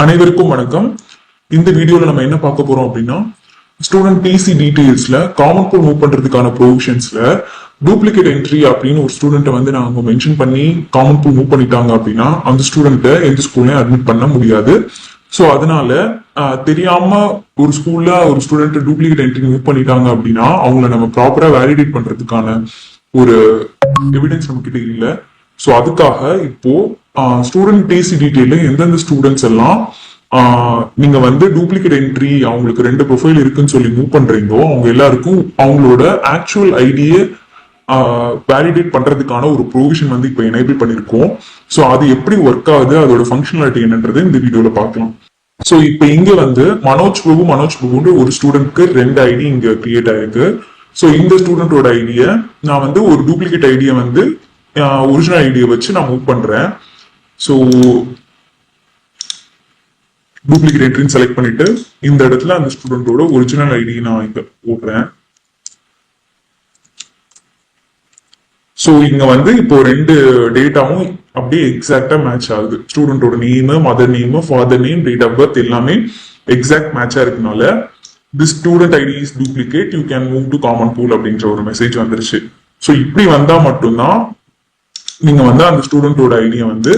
அனைவருக்கும் வணக்கம். இந்த வீடியோல நம்ம என்ன பார்க்க போறோம் அப்படின்னா, ஸ்டூடெண்ட் டிசி டீடைல்ஸ்ல காமன் கோட் மூவ் பண்றதுக்கான ப்ரொவிஷன்ஸ்ல டூப்ளிகேட் என்ட்ரி அப்படின்னு ஒரு ஸ்டூடெண்ட்டை வந்து நாங்க மென்ஷன் பண்ணி காமன் கோட் மூவ் பண்ணிட்டாங்க அப்படின்னா அந்த ஸ்டூடெண்ட்டை எந்த ஸ்கூல்லையும் அட்மிட் பண்ண முடியாது. ஸோ அதனால தெரியாம ஒரு ஸ்கூல்ல ஒரு ஸ்டூடெண்ட் டூப்ளிகேட் என்ட்ரி மூவ் பண்ணிட்டாங்க அப்படின்னா அவங்கள நம்ம ப்ராப்பரா வேலிடேட் பண்றதுக்கான ஒரு எவிடன்ஸ் நம்ம கிட்ட இல்லை. ஸோ அதுக்காக இப்போ ஸ்டூடெண்ட் டிசி டீடைல்ல எந்தெந்த ஸ்டூடெண்ட்ஸ் எல்லாம் நீங்க வந்து டூப்ளிகேட் என்ட்ரி அவங்களுக்கு 2 ப்ரொஃபைல் இருக்குன்னு சொல்லி மூவ் பண்றீங்களோ அவங்க எல்லாருக்கும் அவங்களோட ஆக்சுவல் ஐடியை வேலிடேட் பண்றதுக்கான ஒரு ப்ரொவிஷன் வந்து இப்போ எனேபிள் பண்ணிருக்கோம். ஸோ அது எப்படி ஒர்க் ஆகுது, அதோட ஃபங்க்ஷனாலிட்டி என்னன்றது இந்த வீடியோல பார்க்கலாம். ஸோ இப்போ இங்க வந்து மனோஜ் பிரபுன்ற ஒரு ஸ்டூடெண்ட்க்கு 2 ஐடி இங்க கிரியேட் ஆயிருக்கு. ஸோ இந்த ஸ்டூடெண்டோட ஐடியை நான் வந்து ஒரு டூப்ளிகேட் ஐடியை வந்து ஒரிஜினல் ஐடியை வச்சு நான் மூவ் பண்றேன். ஸோ டூப்ளிகேட் என்ட்ரின்னு செலக்ட் பண்ணிட்டு இந்த இடத்துல அந்த ஸ்டூடெண்டோட ஒரிஜினல் ஐடி நான் இங்க போடுறேன். ஸோ இங்க வந்து இப்போ 2 டேட்டாவும் அப்படியே எக்ஸாக்டா மேட்ச் ஆகுது. ஸ்டூடெண்டோட name, mother name, father name, date of birth எல்லாமே எக்ஸாக்ட் மேட்சா இருக்கனால this student ID is duplicate, you can move to common pool அப்படின்ற ஒரு மெசேஜ் வந்துருச்சு. ஸோ இப்படி வந்தா மட்டும்தான் நீங்க வந்து அந்த ஸ்டூடெண்டோட ஐடியை வந்து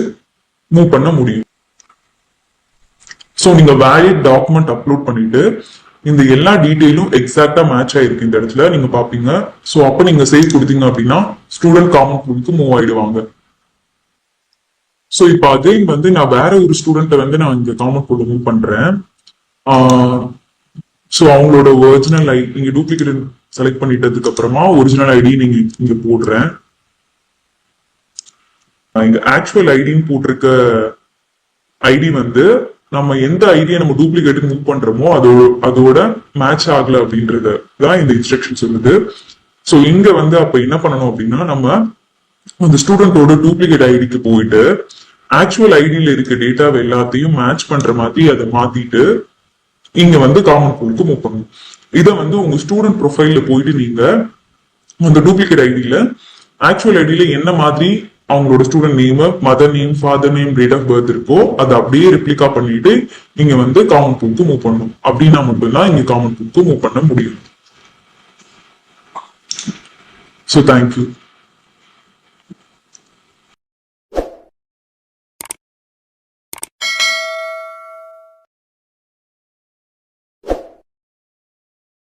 மூவ் பண்ண முடியும். ஸோ நீங்க வேலிட் டாக்குமெண்ட் அப்லோட் பண்ணிட்டு இந்த எல்லா டீடைலும் எக்ஸாக்டா மேட்ச் ஆயிருக்கு இந்த இடத்துல நீங்க பாப்பீங்க. ஸோ அப்ப நீங்க சேவ் கொடுத்தீங்க அப்படின்னா ஸ்டூடெண்ட் காமன் பூலுக்கு மூவ் ஆயிடுவாங்க. ஸோ இப்போ அகைன் வந்து நான் வேற ஒரு ஸ்டூடெண்ட்டை வந்து நான் இங்க காமன் பூல மூவ் பண்றேன். ஸோ அவங்களோட ஒரிஜினல் ஐடி நீங்க டூப்ளிகேட் செலக்ட் பண்ணிட்டதுக்கு அப்புறமா ஒரிஜினல் ஐடி நீங்க இங்க போடுறேன். இங்க ஆக்சுவல் ஐடின்னு போட்டிருக்க ஐடி வந்து நம்ம எந்த ஐடியை நம்ம டூப்ளிகேட் மூவ் பண்றோமோ அதோட மேட்ச் ஆகல அப்படின்றது தான் இந்த இன்ஸ்ட்ரக்ஷன் சொல்லுது. ஸோ இங்க வந்து அப்ப என்ன பண்ணணும் அப்படின்னா நம்ம அந்த ஸ்டூடெண்டோட டூப்ளிகேட் ஐடிக்கு போயிட்டு ஆக்சுவல் ஐடியில இருக்க டேட்டாவை எல்லாத்தையும் மேட்ச் பண்ற மாதிரி அதை மாத்திட்டு இங்க வந்து காமன் பூலுக்கு மூவ் பண்ணணும். இதை வந்து உங்க ஸ்டூடெண்ட் ப்ரொஃபைல்ல போயிட்டு நீங்க அந்த டூப்ளிகேட் ஐடியில ஆக்சுவல் ஐடியில என்ன மாதிரி அவங்களோட student name, mother name, father name, date of birth இருக்கோ அதை அப்படியே ரெப்ளிகா பண்ணிட்டு நீங்க வந்து காமன் பூலுக்கு மூவ் பண்ணணும். அப்படின்னா மட்டும்தான் இங்க காமன் பூலுக்கு மூவ் பண்ண முடியும். So thank you.